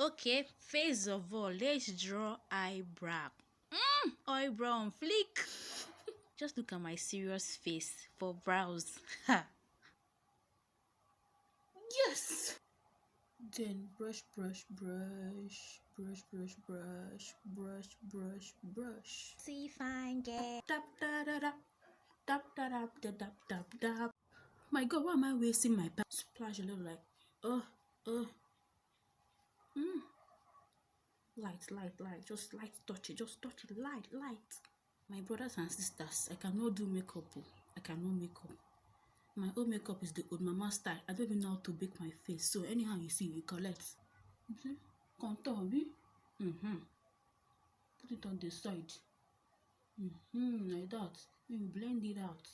Okay, first of all, let's draw eyebrow. Eyebrow on flick. Just look at my serious face for brows. Ha! Yes! Then brush, brush, brush, brush, brush, brush, brush, brush, brush. See if I get tap da da da tap da da da da da da. My God, why am I wasting my pen? Splash a little like, uh, uh. Light, light, light. Just light touch it. Just touch it. Light, light. My brothers and sisters, I cannot do makeup. I cannot make up. My own makeup is the old mama style. I don't even know how to bake my face. So anyhow you see, you collect. See? Contour, Put it on the side. Like that. You blend it out.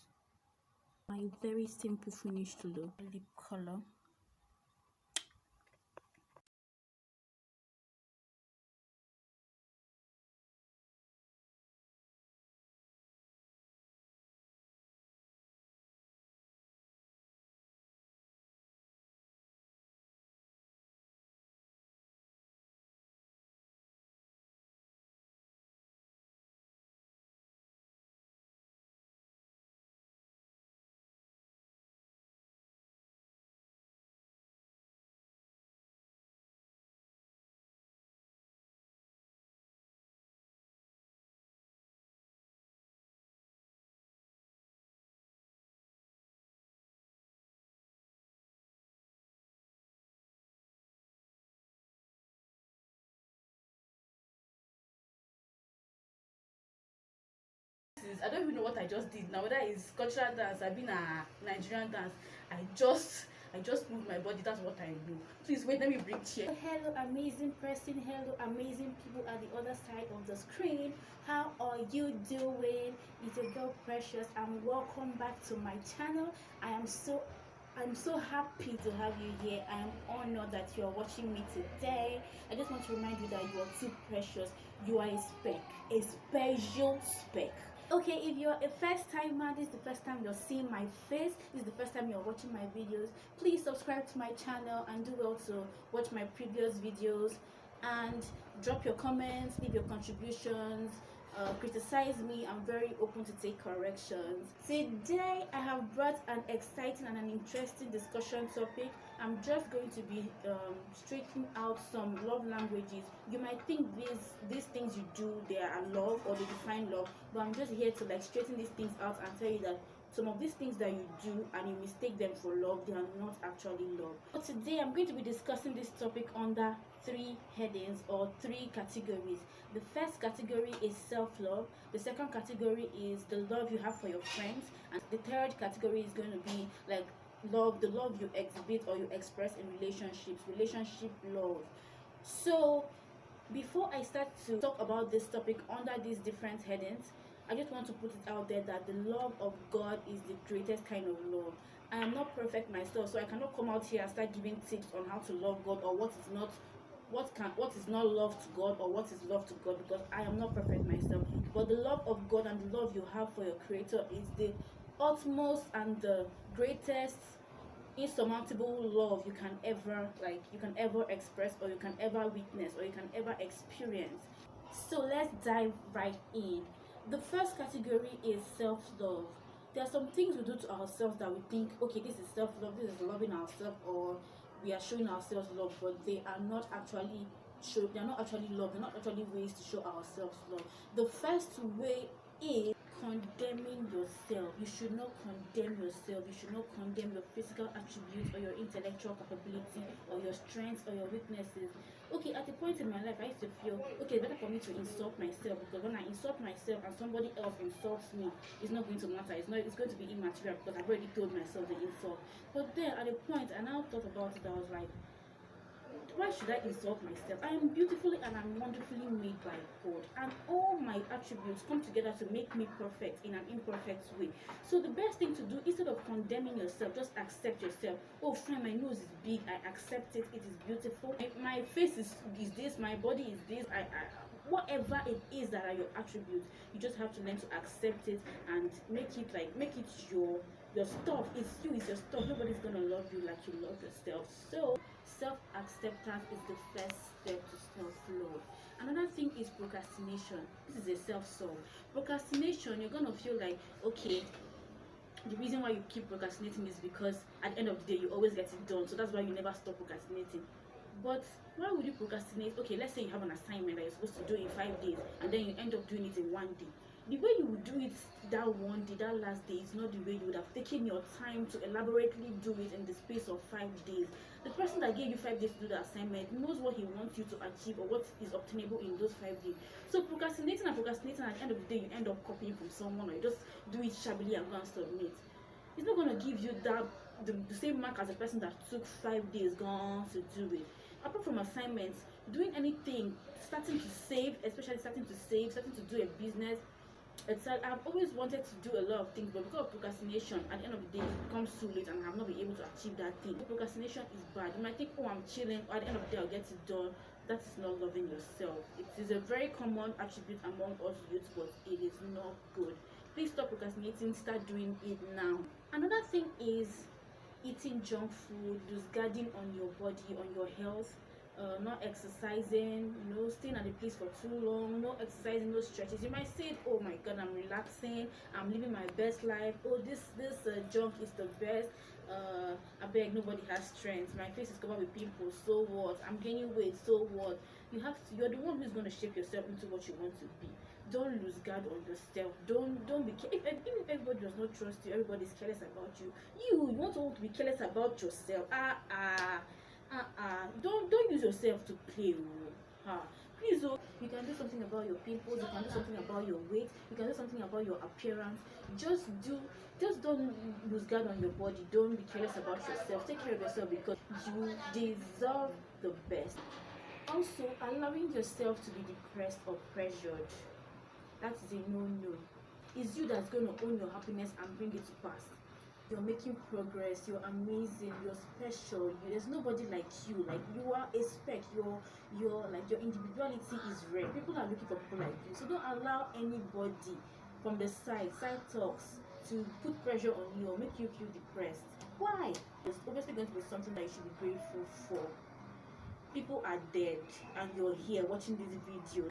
My very simple finished look. Lip color. I don't even know what I just did now, whether it's cultural dance, I've been a Nigerian dance. I just moved my body. That's what I do. Please wait, let me bring chair. Hello amazing person, hello amazing people at the other side of the screen. How are you doing? It's your girl Precious and welcome back to my channel. I'm so happy to have you here. I am honored that you are watching me today. I just want to remind you that you are too precious. You are a speck, a special speck. Okay, if you're a first timer, this is the first time you're seeing my face, this is the first time you're watching my videos, please subscribe to my channel and do well to watch my previous videos and drop your comments, leave your contributions, criticize me. I'm very open to take corrections. Today I have brought an exciting and an interesting discussion topic. I'm just going to be straightening out some love languages. You might think these things you do, they are love or they define love, but I'm just here to like straighten these things out and tell you that some of these things that you do and you mistake them for love, they are not actually love. But today I'm going to be discussing this topic under three headings or three categories. The first category is self-love, the second category is the love you have for your friends, and the third category is going to be like love, the love you exhibit or you express in relationships, relationship love. So before I start to talk about this topic under these different headings, I just want to put it out there that the love of God is the greatest kind of love. I am not perfect myself, so I cannot come out here and start giving tips on how to love God or what is not love to God or what is love to God, because I am not perfect myself. But the love of God and the love you have for your Creator is the utmost and the greatest insurmountable love you can ever express or you can ever witness or you can ever experience. So let's dive right in. The first category is self-love. There are some things we do to ourselves that we think, okay, this is self-love, this is loving ourselves, or we are showing ourselves love, but they are not actually love, they're not actually ways to show ourselves love. The first way is condemning yourself. You should not condemn yourself. You should not condemn your physical attributes or your intellectual capability or your strengths or your weaknesses. Okay, at a point in my life I used to feel, okay, better for me to insult myself, because when I insult myself and somebody else insults me, it's not going to matter. It's going to be immaterial because I've already told myself the insult. But then at a point I now thought about it, I was like, why should I insult myself? I am beautifully and I'm wonderfully made by God, and all my attributes come together to make me perfect in an imperfect way. So the best thing to do, instead of condemning yourself, just accept yourself. Oh fine, my nose is big, I accept it, it is beautiful. My face is this, my body is this, whatever it is that are your attributes, you just have to learn to accept it and make it your stuff. It's your stuff. Nobody's gonna love you like you love yourself. So Self-acceptance is the first step to self-love. Another thing is procrastination. This is a self-solve. Procrastination, you're gonna feel like, okay, the reason why you keep procrastinating is because at the end of the day you always get it done, so that's why you never stop procrastinating. But why would you procrastinate? Okay, let's say you have an assignment that you're supposed to do in 5 days and then you end up doing it in one day. The way you would do it that one day, that last day, is not the way you would have taken your time to elaborately do it in the space of 5 days. The person that gave you 5 days to do the assignment knows what he wants you to achieve or what is obtainable in those 5 days. So procrastinating and procrastinating, at the end of the day you end up copying from someone, or you just do it shabbily and go and submit. It's not going to give you that the same mark as a person that took 5 days gone to do it. Apart from assignments, doing anything, starting to save, especially starting to do a business. I've always wanted to do a lot of things, but because of procrastination, at the end of the day, it becomes too late and I've not been able to achieve that thing. Procrastination is bad. You might think, oh, I'm chilling, or at the end of the day, I'll get it done. That is not loving yourself. It is a very common attribute among us youth, but it is not good. Please stop procrastinating, start doing it now. Another thing is eating junk food, disregarding on your body, on your health. Not exercising, staying at the place for too long, no exercising, no stretches. You might say, oh my god, I'm relaxing, I'm living my best life, oh this junk is the best. I beg, nobody has strength, my face is covered with pimples, so what? I'm gaining weight, so what? You're the one who's going to shape yourself into what you want to be. Don't lose guard on yourself. Don't be if everybody does not trust you, everybody's careless about you. You want to be careless about yourself. Don't use yourself to play. Please, you can do something about your pimples, you can do something about your weight, you can do something about your appearance. Just don't lose guard on your body. Don't be careless about yourself. Take care of yourself because you deserve the best. Also, allowing yourself to be depressed or pressured, that is a no. It's you that's going to own your happiness and bring it to pass. You're making progress, you're amazing, you're special, there's nobody like you. Like, you are a speck, your individuality is rare. People are looking for people like you. So don't allow anybody from the side talks to put pressure on you or make you feel depressed. Why? There's obviously going to be something that you should be grateful for. People are dead and you're here watching this video.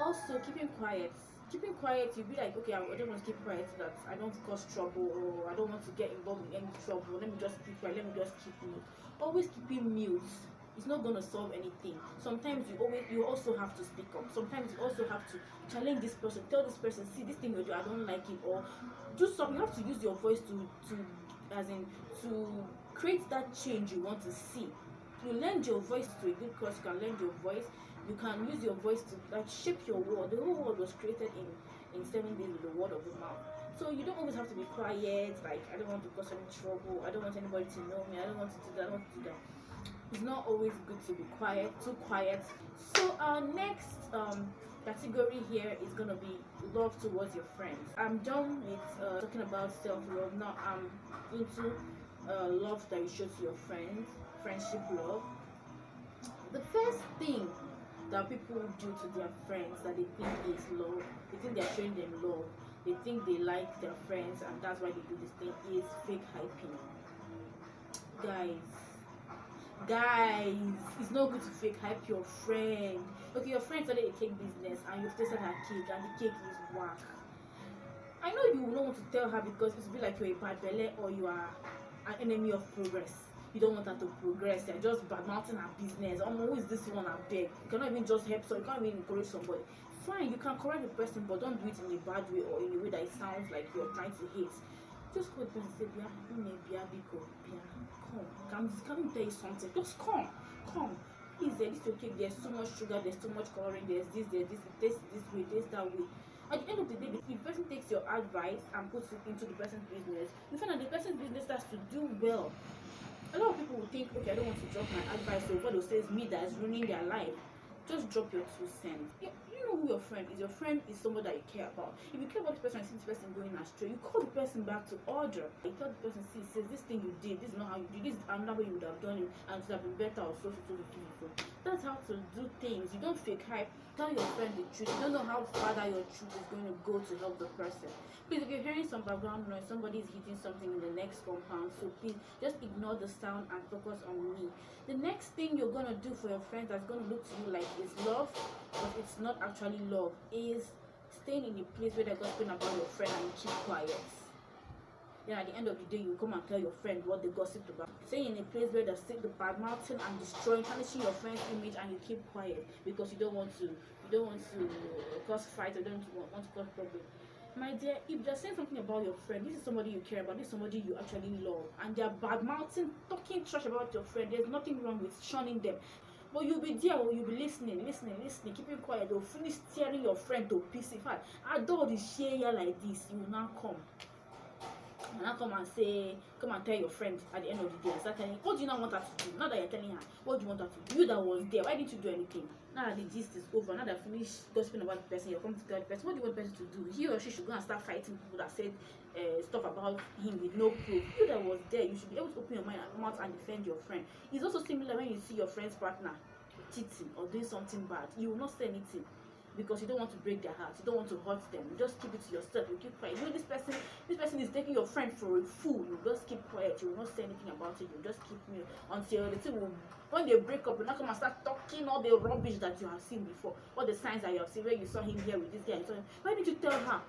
Also, keeping quiet, you'll be like, okay, I don't want to keep quiet so that I don't cause trouble, or I don't want to get involved in any trouble. Let me just keep quiet, let me just keep mute. Always keeping mute is not going to solve anything. Sometimes you also have to speak up. Sometimes you also have to challenge this person, tell this person, see, this thing you do, I don't like it, or do something. You have to use your voice to create that change you want to see. You lend your voice to a good cause. You can lend your voice. You can use your voice to shape your world. The whole world was created in 7 days with the word of the mouth. So you don't always have to be quiet. Like, I don't want to cause any trouble. I don't want anybody to know me. I don't want to do that. I don't want to do that. It's not always good to be quiet, too quiet. So our next category here is gonna be love towards your friends. I'm done with talking about self-love. Now I'm into love that you show to your friends, friendship love. The first thing that people do to their friends that they think is love, they think they're showing them love, they think they like their friends, and that's why they do this thing, is fake hyping. Guys, it's not good to fake hype your friend. Okay, your friend started a cake business and you've tasted her cake and the cake is whack. I know you don't want to tell her because it will be like you're a bad belly or you are an enemy of progress. You don't want her to progress. You're just bad-mouthing her business. Who is this one? I beg. You cannot even just help, so you can't even encourage somebody. Fine, you can correct the person, but don't do it in a bad way or in a way that it sounds like you're trying to hate. Just go there and say, come, can you tell you something? Just come. Please, this is okay. There's too much sugar, there's too much coloring, there's this, it tastes this way, it tastes that way. At the end of the day, if the person takes your advice and puts it into the person's business, you find that the person's business starts to do well. A lot of people will think, okay, I don't want to drop my advice, so what they'll say is me that is ruining their life. just drop your 2 cents. You know who your friend is. Your friend is someone that you care about. If you care about the person and see this person going astray, you call the person back to order. You tell the person, see, says this thing you did, this is not how you did, this is another way you would have done it, and it would have been better or so. That's how to do things. You don't fake hype. Tell your friend the truth. You don't know how far that your truth is going to go to help the person. Please, if you're hearing some background noise, somebody is hitting something in the next compound, so please just ignore the sound and focus on me. The next thing you're gonna do for your friend that's gonna look to you like it's love, but it's not actually love, is staying in a place where they're gossiping about your friend and you keep quiet. Then at the end of the day, you come and tell your friend what they gossiped about. Staying in a place where they're sick, the bad mouthing and destroying, tarnishing your friend's image, and you keep quiet because you don't want to cause fight, or don't want to cause problem. My dear, if they're saying something about your friend, this is somebody you care about, this is somebody you actually love, and they're bad mouthing, talking trash about your friend, there's nothing wrong with shunning them. But you'll be there, or you'll be listening, keeping quiet. They'll finish tearing your friend to pieces. In fact, I don't share you like this. You will now come. And now come and say, come and tell your friend at the end of the day, and start telling, what do you not want her to do? Now that you're telling her, what do you want her to do? You that was there, why didn't you do anything? Now that the gist is over, now that I finished gossiping about the person, you're coming to tell the person, what do you want the person to do? He or she should go and start fighting people that said stuff about him with no proof. You that was there, you should be able to open your mouth and defend your friend. It's also similar when you see your friend's partner cheating or doing something bad. You will not say anything, because you don't want to break their heart, you don't want to hurt them. You just keep it to yourself. You keep quiet. You know this person is taking your friend for a fool. You just keep quiet. You will not say anything about it. You just keep me until the thing will, when they break up, you're not come and start talking all the rubbish that you have seen before, all the signs that you have seen, where you saw him here with this guy. Why didn't you tell her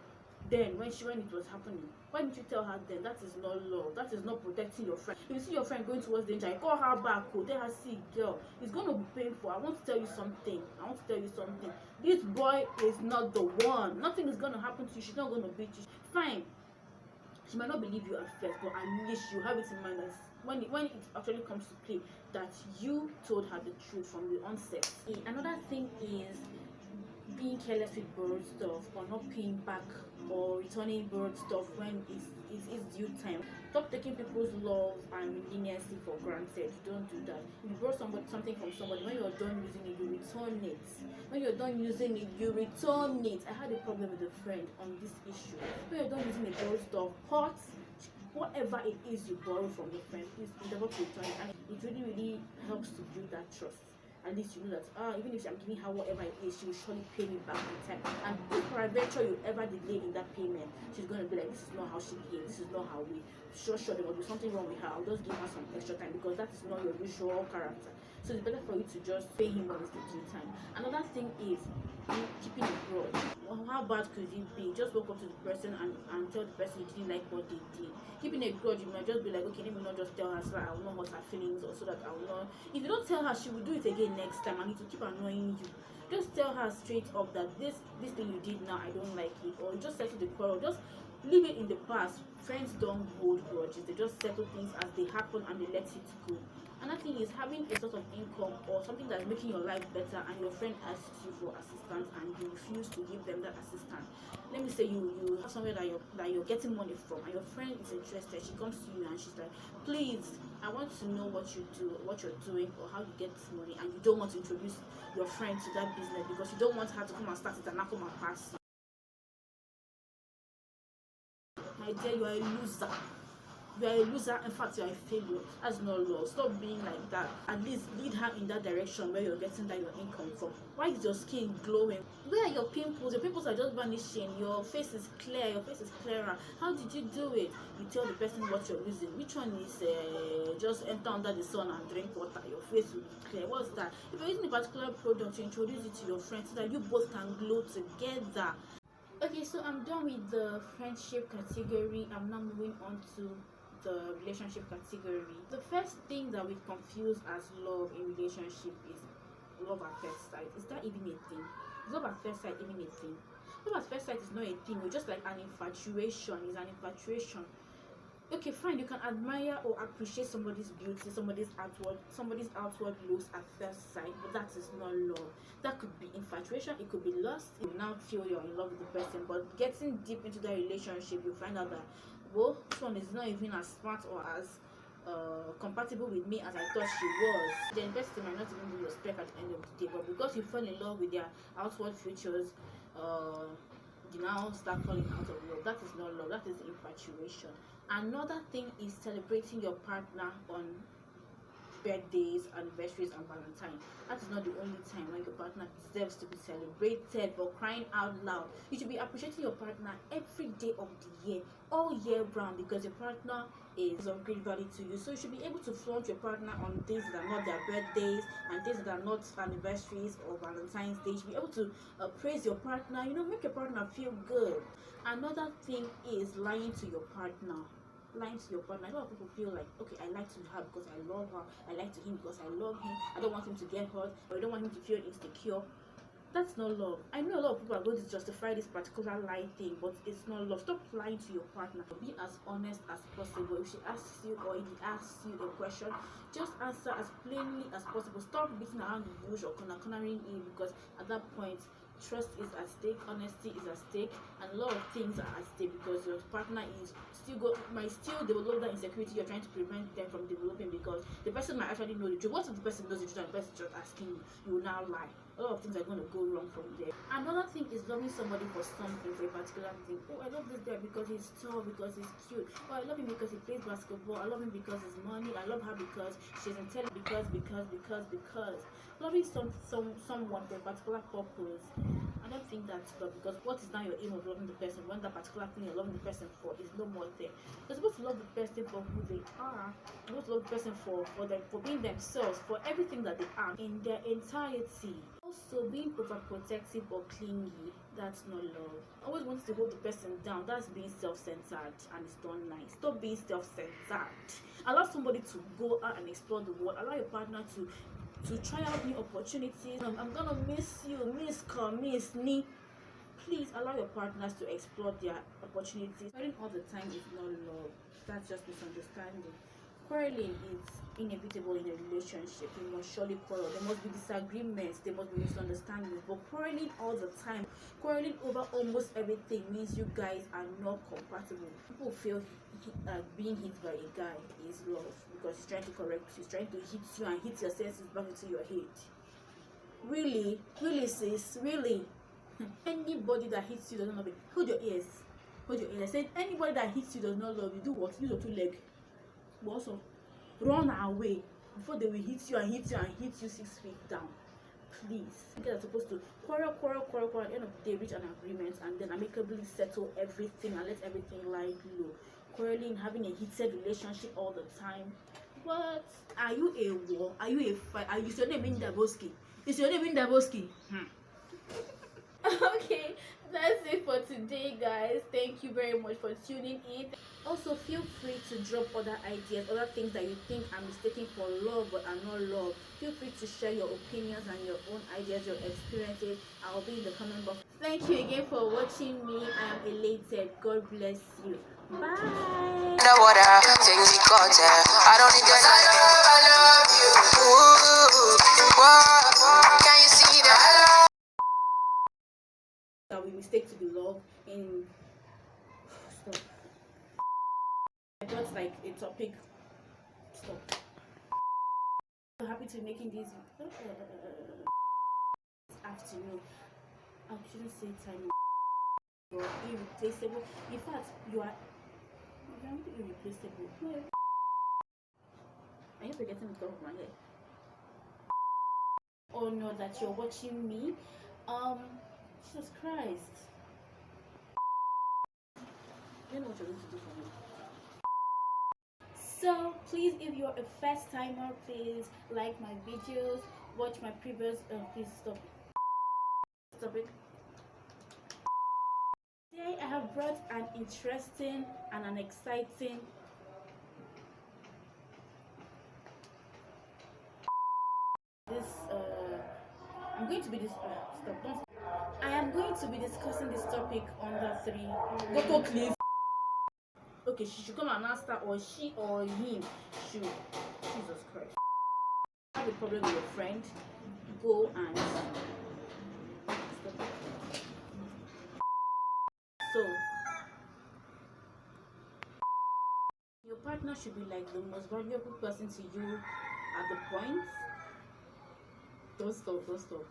then when it was happening? Why didn't you tell her then? That is not love. That is not protecting your friend. If you see your friend going towards danger, you call her back. Tell her, see, girl, it's going to be painful. I want to tell you something. This boy is not the one. Nothing is going to happen to you. She's not going to beat you. Fine. She might not believe you at first, but at least you have it in mind that when it actually comes to play, that you told her the truth from the onset. Another thing is being careless with borrowed stuff, or not paying back or returning borrowed stuff when it's due time. Stop taking people's love and leniency for granted. Don't do that. If you borrow something from somebody, when you're done using it, you return it. When you're done using it, you return it. I had a problem with a friend on this issue. When you're done using a borrowed stuff, pots, whatever it is you borrow from your friend, please endeavor to return it, and it really helps to build that trust. At least you know that even if I'm giving her whatever it is, she will surely pay me back in time. And if for adventure you ever delay in that payment, she's going to be like, this is not how she behaves, this is not how we sure there must be something wrong with her. I'll just give her some extra time, because that is not your usual character. So it's better for you to just pay him when it's the due time. Another thing is keeping a grudge. Well, how bad could it be? Just walk up to the person and tell the person you didn't like what they did. Keeping a grudge, you might just be like, okay, let me not just tell her so that I will not hurt her feelings, or so that I will not. If you don't tell her, she will do it again next time, and it will keep annoying you. Just tell her straight up that this thing you did now, I don't like it, or you just settle the quarrel. Just leave it in the past. Friends don't hold grudges. They just settle things as they happen and they let it go. Another thing is having a sort of income or something that's making your life better, and your friend asks you for assistance and you refuse to give them that assistance. Let me say you have somewhere that you're getting money from, and your friend is interested. She comes to you and she's like, please, I want to know what you do, what you're doing, or how you get this money, and you don't want to introduce your friend to that business because you don't want her to come and start it and not come and pass you. My dear, you are a loser. You are a loser. In fact, you are a failure. That's not love. Stop being like that. At least lead her in that direction where you're getting that your income from. Why is your skin glowing? Where are your pimples? Your pimples are just vanishing. Your face is clear. Your face is clearer. How did you do it? You tell the person what you're using. Which one is just enter under the sun and drink water? Your face will be clear. What's that? If you're using a particular product, you introduce it to your friends so that you both can glow together. Okay, so I'm done with the friendship category. I'm now moving on to the relationship category. The first thing that we confuse as love in relationship is love at first sight. Is that even a thing? Is love at first sight even a thing? Love at first sight is not a thing. It's just like an infatuation. It's an infatuation. Okay, fine, you can admire or appreciate somebody's beauty, somebody's outward looks at first sight, but that is not love. That could be infatuation, it could be lust. You now feel you're in love with the person, but getting deep into that relationship, you find out that, well, this one is not even as smart or as compatible with me as I thought she was, then the person might not even be your spec at the end of the day. But because you fell in love with their outward features, you now start falling out of love. That is not love, that is infatuation. Another thing is celebrating your partner on birthdays, anniversaries, and Valentine. That is not the only time when your partner deserves to be celebrated. For crying out loud, you should be appreciating your partner every day of the year, all year round, because your partner is of great value to you. So you should be able to flaunt your partner on days that are not their birthdays and days that are not anniversaries or Valentine's Day. You should be able to praise your partner, make your partner feel good. Another thing is lying to your partner. Lying to your partner. A lot of people feel like, okay, I like to her because I love her, I like to him because I love him, I don't want him to get hurt, or I don't want him to feel insecure. That's not love. I know a lot of people are going to justify this particular lie thing, but it's not love. Stop lying to your partner. Be as honest as possible. If she asks you or if he asks you a question, just answer as plainly as possible. Stop beating around the bush or cornering in, because at that point trust is at stake, honesty is at stake, and a lot of things are at stake, because your partner is might still develop that insecurity you're trying to prevent them from developing, because the person might actually know the truth. What if the person knows the truth and the person is just asking you? You will now lie. A lot of things are going to go wrong from there. Another thing is loving somebody for something, for a particular thing. Oh, I love this guy because he's tall, because he's cute. Oh, I love him because he plays basketball. I love him because he's money. I love her because she's intelligent. Because loving someone for a particular purpose, I don't think that's love, because what is now your aim of loving the person when that particular thing you're loving the person for is no more there? You're supposed to love the person for who they are. You're supposed to love the person for being themselves, for everything that they are in their entirety. Also, being overprotective or clingy, that's not love. Always wants to hold the person down, that's being self-centered, and it's not nice. Stop being self-centered. Allow somebody to go out and explore the world. Allow your partner to try out new opportunities. I'm gonna miss you, miss me. Please allow your partners to explore their opportunities. Quarreling all the time is not love. That's just misunderstanding. Quarreling is inevitable in a relationship. You must surely quarrel. There must be disagreements, there must be misunderstandings. But quarreling all the time, quarreling over almost everything, means you guys are not compatible. People feel being hit by a guy is love, because he's trying to correct you, he's trying to hit you and hit your senses back into your head. Really sis, really. Anybody that hits you does not love you. Hold your ears. I said anybody that hits you does not love you. Do what? Use your two legs. But also run away before they will hit you 6 feet down. Please. You guys are supposed to quarrel. At the end of the day, reach an agreement and then amicably settle everything and let everything lie low. Quarreling, having a heated relationship all the time. What? Are you a war? Are you a fight? Is your name in Daboski? Okay, that's it for today, guys. Thank you very much for tuning in. Also, feel free to drop other ideas, other things that you think are mistaken for love but are not love. Feel free to share your opinions and your own ideas, your experiences. I'll be in the comment box. Thank you again for watching me. I am elated. God bless you. Bye. I don't need your I love you. Can you see that? That we mistake to be love in. Stop. I got like a topic. Stop. I'm happy to be making this afternoon. I shouldn't say time. You're irreplaceable. In fact, you're irreplaceable. No. Are you forgetting the top of my head? Oh no, that you're watching me. Jesus Christ. You know what you're going to do for me. So please, if you're a first timer, please like my videos, watch my previous please stop it. Today I have brought an interesting and an exciting I'm going to be I am going to be discussing this topic under 3. Go please. Okay, she should come and ask her, or she or him should. Jesus Christ. Have a problem with your friend, go and stop. So your partner should be like the most valuable person to you at the point. Don't stop, don't stop.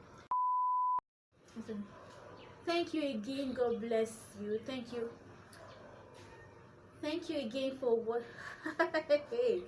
Listen. Thank you again. God bless you. Thank you. Thank you again for what. Hey.